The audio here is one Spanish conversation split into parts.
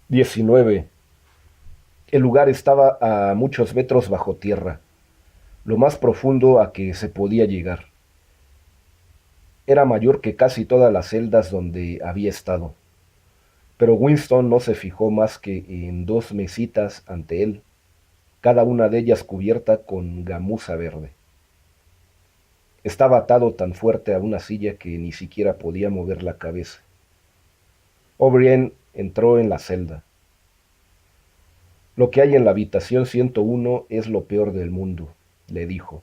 19. El lugar estaba a muchos metros bajo tierra, lo más profundo a que se podía llegar. Era mayor que casi todas las celdas donde había estado, pero Winston no se fijó más que en dos mesitas ante él, cada una de ellas cubierta con gamuza verde. Estaba atado tan fuerte a una silla que ni siquiera podía mover la cabeza. O'Brien entró en la celda. Lo que hay en la habitación 101 es lo peor del mundo, le dijo.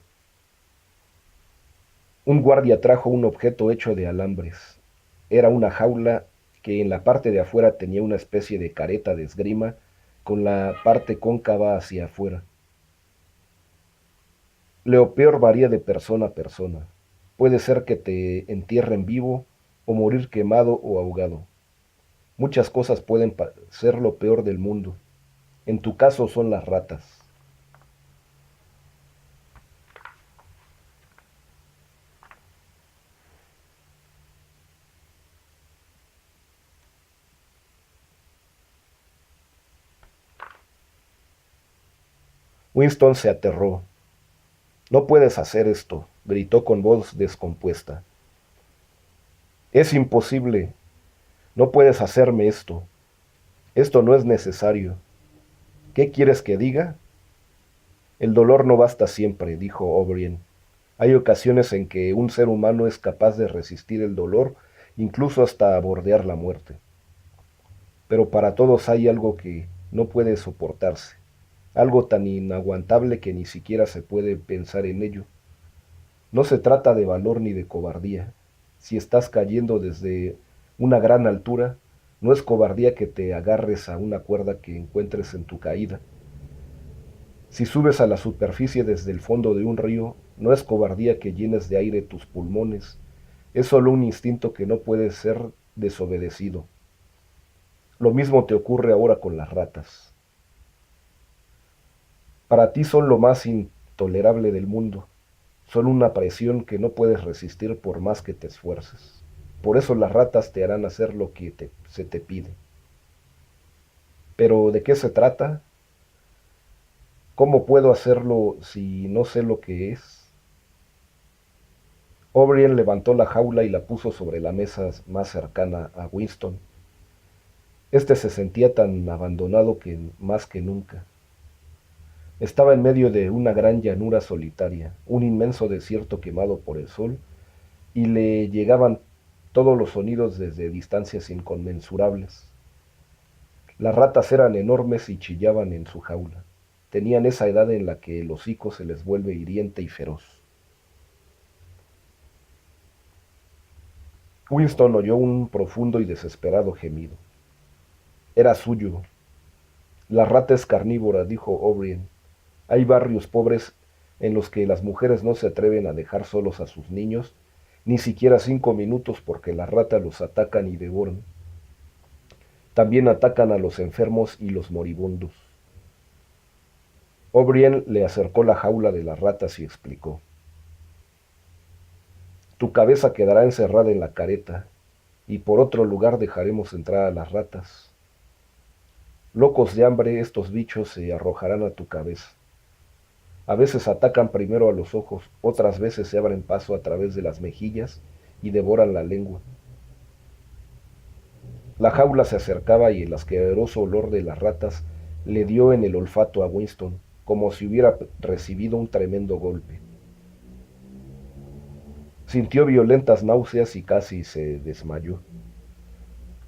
Un guardia trajo un objeto hecho de alambres. Era una jaula que en la parte de afuera tenía una especie de careta de esgrima con la parte cóncava hacia afuera. Lo peor varía de persona a persona. Puede ser que te entierren vivo o morir quemado o ahogado. Muchas cosas pueden ser lo peor del mundo. En tu caso son las ratas. Winston se aterró. No puedes hacer esto, gritó con voz descompuesta. Es imposible. No puedes hacerme esto. Esto no es necesario. ¿Qué quieres que diga? El dolor no basta siempre, dijo O'Brien. Hay ocasiones en que un ser humano es capaz de resistir el dolor, incluso hasta bordear la muerte. Pero para todos hay algo que no puede soportarse, algo tan inaguantable que ni siquiera se puede pensar en ello. No se trata de valor ni de cobardía. Si estás cayendo desde una gran altura, no es cobardía que te agarres a una cuerda que encuentres en tu caída. Si subes a la superficie desde el fondo de un río, no es cobardía que llenes de aire tus pulmones, es solo un instinto que no puede ser desobedecido. Lo mismo te ocurre ahora con las ratas. Para ti son lo más intolerable del mundo, son una presión que no puedes resistir por más que te esfuerces. Por eso las ratas te harán hacer lo que se te pide. Pero ¿de qué se trata? ¿Cómo puedo hacerlo si no sé lo que es? O'Brien levantó la jaula y la puso sobre la mesa más cercana a Winston. Este se sentía tan abandonado que más que nunca. Estaba en medio de una gran llanura solitaria, un inmenso desierto quemado por el sol, y le llegaban todos los sonidos desde distancias inconmensurables. Las ratas eran enormes y chillaban en su jaula. Tenían esa edad en la que el hocico se les vuelve hiriente y feroz. Winston oyó un profundo y desesperado gemido. Era suyo. La rata es carnívora, dijo O'Brien. Hay barrios pobres en los que las mujeres no se atreven a dejar solos a sus niños, ni siquiera 5 minutos porque las ratas los atacan y devoran. También atacan a los enfermos y los moribundos. O'Brien le acercó la jaula de las ratas y explicó. Tu cabeza quedará encerrada en la careta, y por otro lugar dejaremos entrar a las ratas. Locos de hambre, estos bichos se arrojarán a tu cabeza. A veces atacan primero a los ojos, otras veces se abren paso a través de las mejillas y devoran la lengua. La jaula se acercaba y el asqueroso olor de las ratas le dio en el olfato a Winston, como si hubiera recibido un tremendo golpe. Sintió violentas náuseas y casi se desmayó.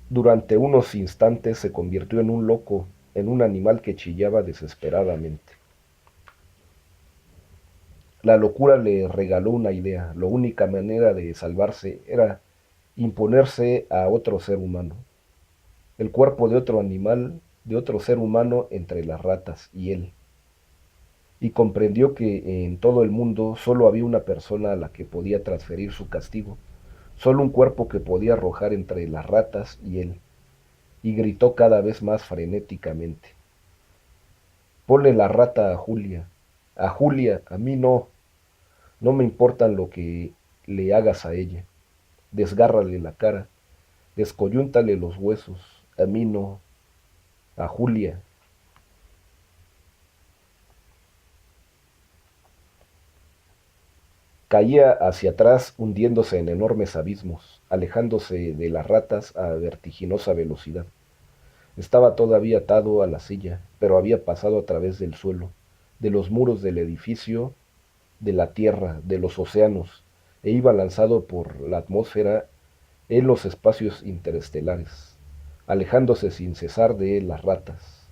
Durante unos instantes se convirtió en un loco, en un animal que chillaba desesperadamente. La locura le regaló una idea. La única manera de salvarse era imponerse a otro ser humano. El cuerpo de otro animal, de otro ser humano entre las ratas y él. Y comprendió que en todo el mundo solo había una persona a la que podía transferir su castigo, solo un cuerpo que podía arrojar entre las ratas y él, y gritó cada vez más frenéticamente. Ponle la rata a Julia, a mí no, no me importa lo que le hagas a ella, desgárrale la cara, descoyúntale los huesos, a mí no, a Julia. Caía hacia atrás hundiéndose en enormes abismos, alejándose de las ratas a vertiginosa velocidad. Estaba todavía atado a la silla, pero había pasado a través del suelo, de los muros del edificio, de la tierra, de los océanos, e iba lanzado por la atmósfera en los espacios interestelares, alejándose sin cesar de las ratas.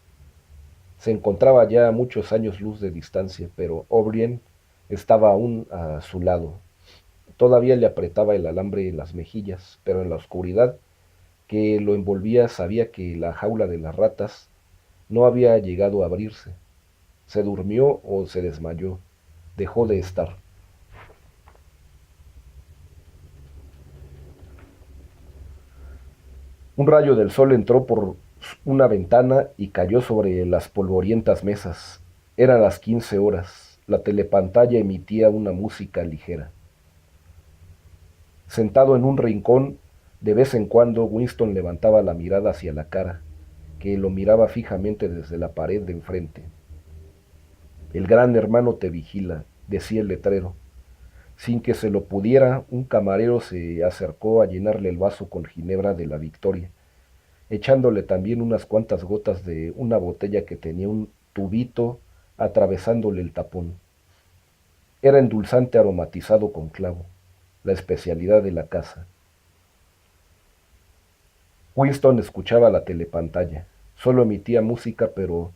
Se encontraba ya a muchos años luz de distancia, pero O'Brien estaba aún a su lado. Todavía le apretaba el alambre en las mejillas, pero en la oscuridad que lo envolvía sabía que la jaula de las ratas no había llegado a abrirse. Se durmió o se desmayó. Dejó de estar. Un rayo del sol entró por una ventana y cayó sobre las polvorientas mesas. Eran las 15 horas. La telepantalla emitía una música ligera. Sentado en un rincón, de vez en cuando Winston levantaba la mirada hacia la cara, que lo miraba fijamente desde la pared de enfrente. El gran hermano te vigila, decía el letrero. Sin que se lo pudiera, un camarero se acercó a llenarle el vaso con ginebra de la Victoria, echándole también unas cuantas gotas de una botella que tenía un tubito atravesándole el tapón. Era endulzante aromatizado con clavo, la especialidad de la casa. Winston escuchaba la telepantalla. Solo emitía música, pero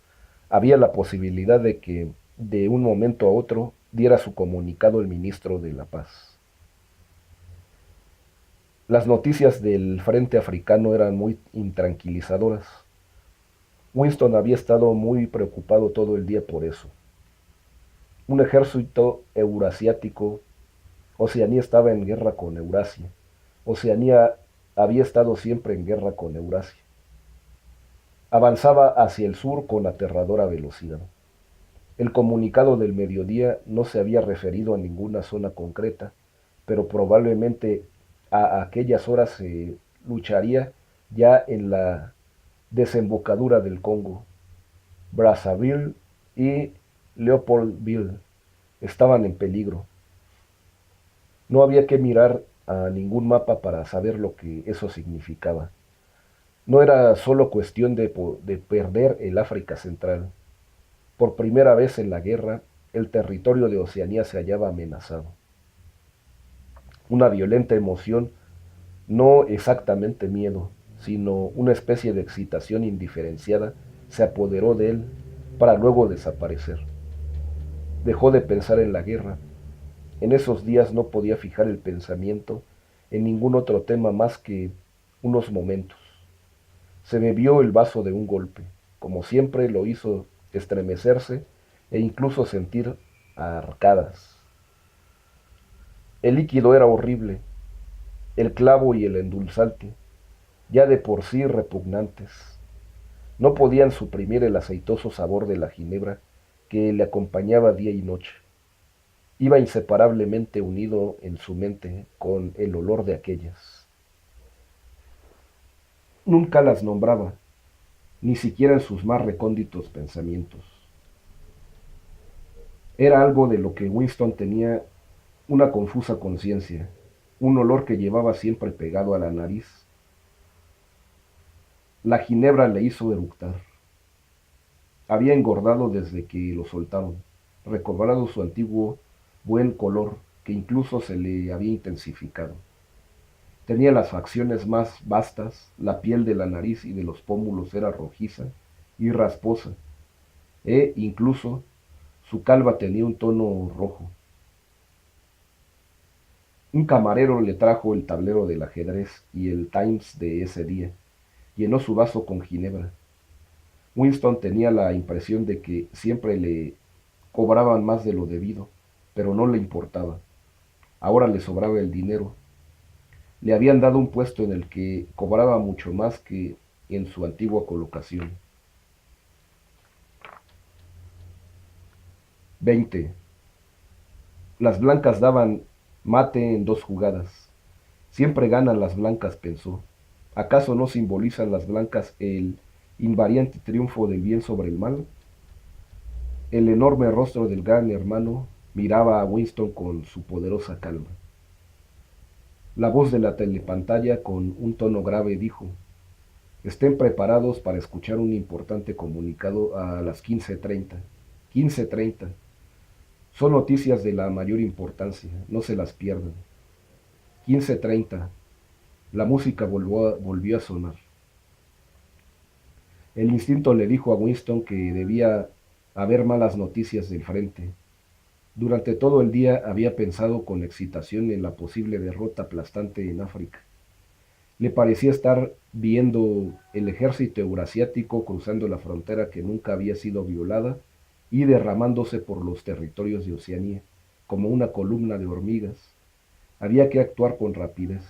había la posibilidad de que de un momento a otro diera su comunicado el ministro de la Paz. Las noticias del frente africano eran muy intranquilizadoras. Winston había estado muy preocupado todo el día por eso. Un ejército eurasiático, Oceanía estaba en guerra con Eurasia. Oceanía había estado siempre en guerra con Eurasia. Avanzaba hacia el sur con aterradora velocidad. El comunicado del mediodía no se había referido a ninguna zona concreta, pero probablemente a aquellas horas se lucharía ya en la desembocadura del Congo. Brazzaville y Leopoldville estaban en peligro. No había que mirar a ningún mapa para saber lo que eso significaba. No era solo cuestión de perder el África Central. Por primera vez en la guerra, el territorio de Oceanía se hallaba amenazado. Una violenta emoción, no exactamente miedo, sino una especie de excitación indiferenciada, se apoderó de él para luego desaparecer. Dejó de pensar en la guerra. En esos días no podía fijar el pensamiento en ningún otro tema más que unos momentos. Se bebió el vaso de un golpe. Como siempre lo hizo estremecerse e incluso sentir arcadas. El líquido era horrible, el clavo y el endulzante, ya de por sí repugnantes. No podían suprimir el aceitoso sabor de la ginebra que le acompañaba día y noche. Iba inseparablemente unido en su mente con el olor de aquellas. Nunca las nombraba, ni siquiera en sus más recónditos pensamientos. Era algo de lo que Winston tenía una confusa conciencia, un olor que llevaba siempre pegado a la nariz. La ginebra le hizo eructar. Había engordado desde que lo soltaron, recobrado su antiguo buen color, que incluso se le había intensificado. Tenía las facciones más vastas, la piel de la nariz y de los pómulos era rojiza y rasposa, e incluso su calva tenía un tono rojo. Un camarero le trajo el tablero del ajedrez y el Times de ese día. Llenó su vaso con ginebra. Winston tenía la impresión de que siempre le cobraban más de lo debido, pero no le importaba. Ahora le sobraba el dinero. Le habían dado un puesto en el que cobraba mucho más que en su antigua colocación. 20. Las blancas daban mate en 2 jugadas. Siempre ganan las blancas, pensó. ¿Acaso no simbolizan las blancas el invariante triunfo del bien sobre el mal. El enorme rostro del gran hermano miraba a Winston con su poderosa calma. La voz de la telepantalla con un tono grave dijo: estén preparados para escuchar un importante comunicado a las 15:30. 15:30. Son noticias de la mayor importancia, no se las pierdan. 15:30. La música volvió a sonar. El instinto le dijo a Winston que debía haber malas noticias del frente. Durante todo el día había pensado con excitación en la posible derrota aplastante en África. Le parecía estar viendo el ejército eurasiático cruzando la frontera que nunca había sido violada y derramándose por los territorios de Oceanía, como una columna de hormigas. Había que actuar con rapidez.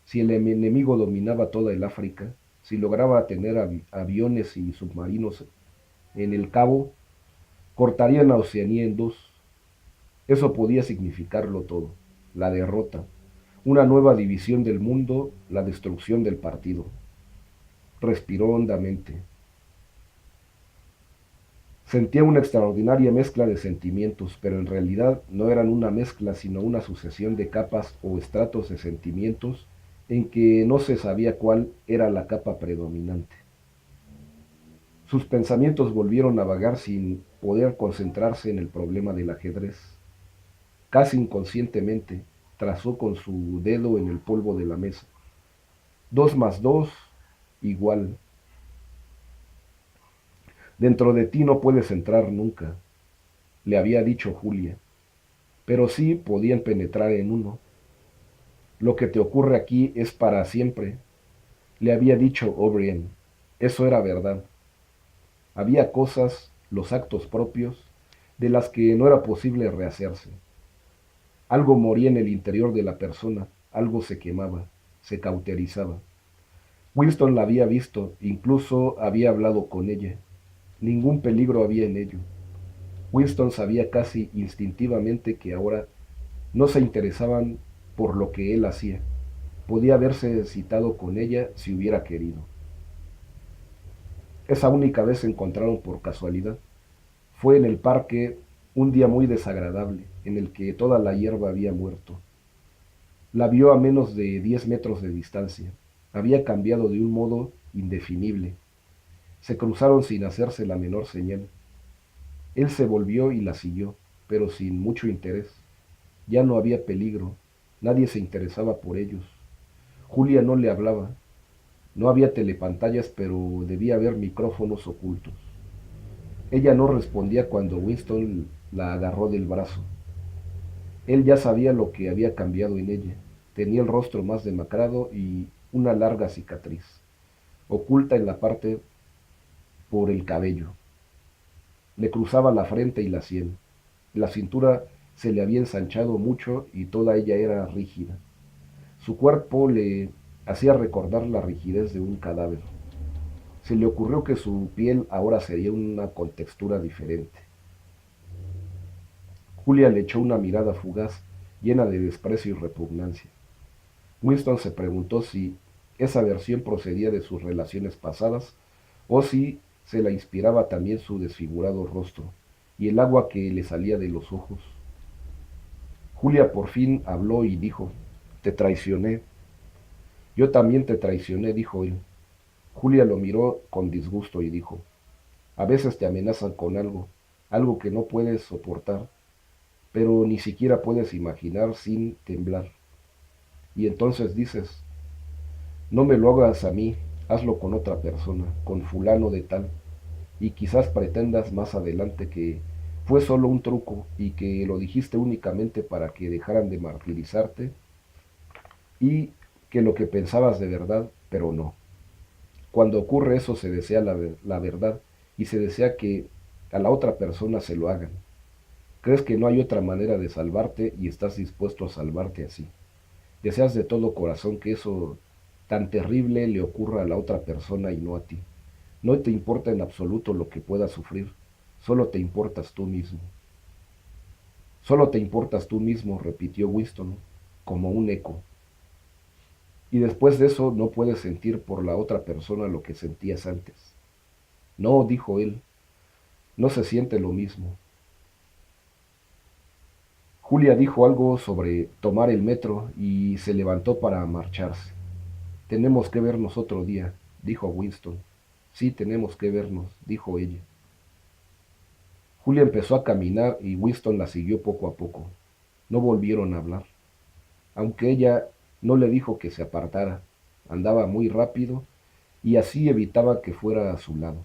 Si el enemigo dominaba toda el África, si lograba tener aviones y submarinos en el Cabo, cortarían a Oceanía en dos. Eso podía significarlo todo: la derrota, una nueva división del mundo, la destrucción del partido. Respiró hondamente. Sentía una extraordinaria mezcla de sentimientos, pero en realidad no eran una mezcla, sino una sucesión de capas o estratos de sentimientos en que no se sabía cuál era la capa predominante. Sus pensamientos volvieron a vagar sin poder concentrarse en el problema del ajedrez. Casi inconscientemente, trazó con su dedo en el polvo de la mesa. 2 más 2 igual. Dentro de ti no puedes entrar nunca, le había dicho Julia, pero sí podían penetrar en uno. Lo que te ocurre aquí es para siempre, le había dicho O'Brien. Eso era verdad. Había cosas, los actos propios, de las que no era posible rehacerse. Algo moría en el interior de la persona, algo se quemaba, se cauterizaba. Winston la había visto, incluso había hablado con ella. Ningún peligro había en ello. Winston sabía casi instintivamente que ahora no se interesaban por lo que él hacía. Podía haberse citado con ella si hubiera querido. Esa única vez se encontraron por casualidad. Fue en el parque, un día muy desagradable, en el que toda la hierba había muerto. La vio a menos de 10 metros de distancia. Había cambiado de un modo indefinible. Se cruzaron sin hacerse la menor señal. Él se volvió y la siguió, pero sin mucho interés. Ya no había peligro, nadie se interesaba por ellos. Julia no le hablaba. No había telepantallas, pero debía haber micrófonos ocultos. Ella no respondía cuando Winston la agarró del brazo. Él ya sabía lo que había cambiado en ella. Tenía el rostro más demacrado y una larga cicatriz, oculta en la parte por el cabello. Le cruzaba la frente y la sien. La cintura se le había ensanchado mucho y toda ella era rígida. Su cuerpo le hacía recordar la rigidez de un cadáver. Se le ocurrió que su piel ahora sería una contextura diferente. Julia le echó una mirada fugaz, llena de desprecio y repugnancia. Winston se preguntó si esa versión procedía de sus relaciones pasadas o si se la inspiraba también su desfigurado rostro y el agua que le salía de los ojos. Julia por fin habló y dijo: te traicioné. Yo también te traicioné, dijo él. Julia lo miró con disgusto y dijo: a veces te amenazan con algo, algo que no puedes soportar, pero ni siquiera puedes imaginar sin temblar. Y entonces dices: no me lo hagas a mí, hazlo con otra persona, con fulano de tal, y quizás pretendas más adelante que fue solo un truco y que lo dijiste únicamente para que dejaran de martirizarte y que lo que pensabas de verdad, pero no. Cuando ocurre eso se desea la verdad y se desea que a la otra persona se lo hagan. Crees que no hay otra manera de salvarte y estás dispuesto a salvarte así. Deseas de todo corazón que eso tan terrible le ocurra a la otra persona y no a ti. No te importa en absoluto lo que puedas sufrir, solo te importas tú mismo. Solo te importas tú mismo, repitió Winston, como un eco. Y después de eso no puedes sentir por la otra persona lo que sentías antes. No, dijo él, no se siente lo mismo. Julia dijo algo sobre tomar el metro y se levantó para marcharse. Tenemos que vernos otro día, dijo Winston. Sí, tenemos que vernos, dijo ella. Julia empezó a caminar y Winston la siguió poco a poco. No volvieron a hablar, aunque ella no le dijo que se apartara. Andaba muy rápido y así evitaba que fuera a su lado.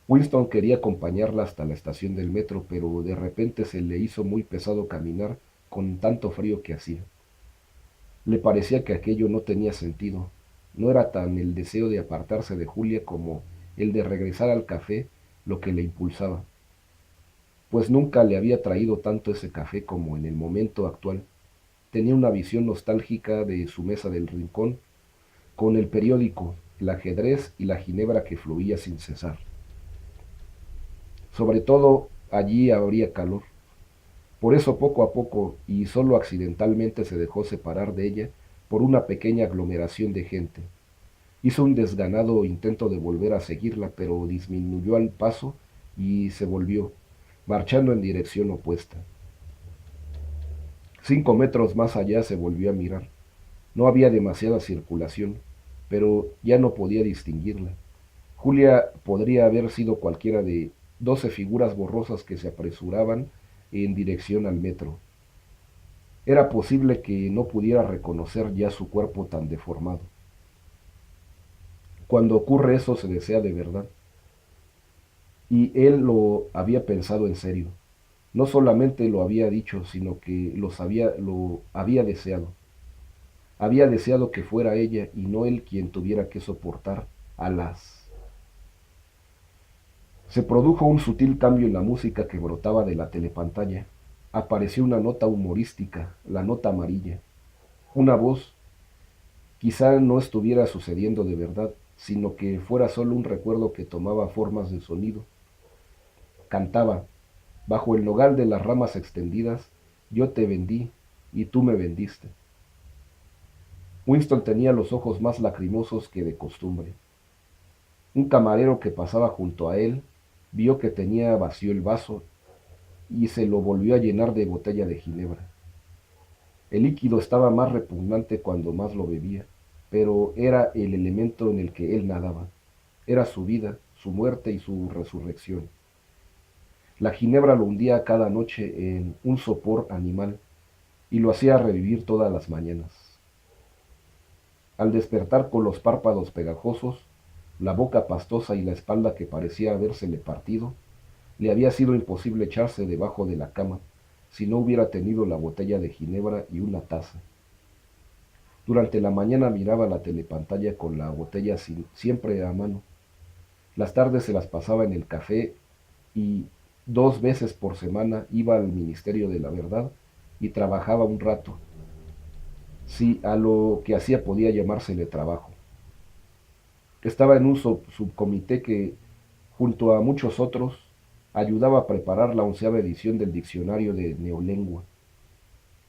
Winston quería acompañarla hasta la estación del metro, pero de repente se le hizo muy pesado caminar con tanto frío que hacía. Le parecía que aquello no tenía sentido. No era tan el deseo de apartarse de Julia como el de regresar al café lo que le impulsaba, pues nunca le había traído tanto ese café como en el momento actual. Tenía una visión nostálgica de su mesa del rincón, con el periódico, el ajedrez y la ginebra que fluía sin cesar. Sobre todo allí habría calor. Por eso poco a poco, y solo accidentalmente, se dejó separar de ella por una pequeña aglomeración de gente. Hizo un desganado intento de volver a seguirla, pero disminuyó el paso y se volvió, marchando en dirección opuesta. 5 metros más allá se volvió a mirar. No había demasiada circulación, pero ya no podía distinguirla. Julia podría haber sido cualquiera de 12 figuras borrosas que se apresuraban en dirección al metro. Era posible que no pudiera reconocer ya su cuerpo tan deformado. Cuando ocurre eso se desea de verdad, y él lo había pensado en serio. No solamente lo había dicho, sino que lo había deseado. Había deseado que fuera ella y no él quien tuviera que soportar a las... Se produjo un sutil cambio en la música que brotaba de la telepantalla. Apareció una nota humorística, la nota amarilla. Una voz. Quizá no estuviera sucediendo de verdad, sino que fuera solo un recuerdo que tomaba formas de sonido. Cantaba, bajo el nogal de las ramas extendidas, yo te vendí y tú me vendiste. Winston tenía los ojos más lacrimosos que de costumbre. Un camarero que pasaba junto a él vio que tenía vacío el vaso y se lo volvió a llenar de botella de ginebra. El líquido estaba más repugnante cuando más lo bebía, pero era el elemento en el que él nadaba. Era su vida, su muerte y su resurrección. La ginebra lo hundía cada noche en un sopor animal y lo hacía revivir todas las mañanas. Al despertar con los párpados pegajosos, la boca pastosa y la espalda que parecía habérsele partido, le había sido imposible echarse debajo de la cama si no hubiera tenido la botella de ginebra y una taza. Durante la mañana miraba la telepantalla con la botella siempre a mano. Las tardes se las pasaba en el café y 2 veces por semana iba al Ministerio de la Verdad y trabajaba un rato, si a lo que hacía podía llamársele trabajo. Estaba en un subcomité que, junto a muchos otros, ayudaba a preparar la 11ª edición del diccionario de neolengua.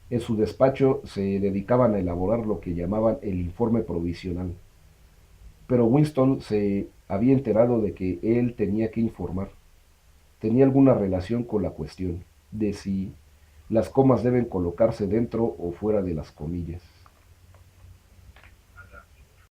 En su despacho se dedicaban a elaborar lo que llamaban el informe provisional, pero Winston se había enterado de que él tenía que informar. Tenía alguna relación con la cuestión de si las comas deben colocarse dentro o fuera de las comillas.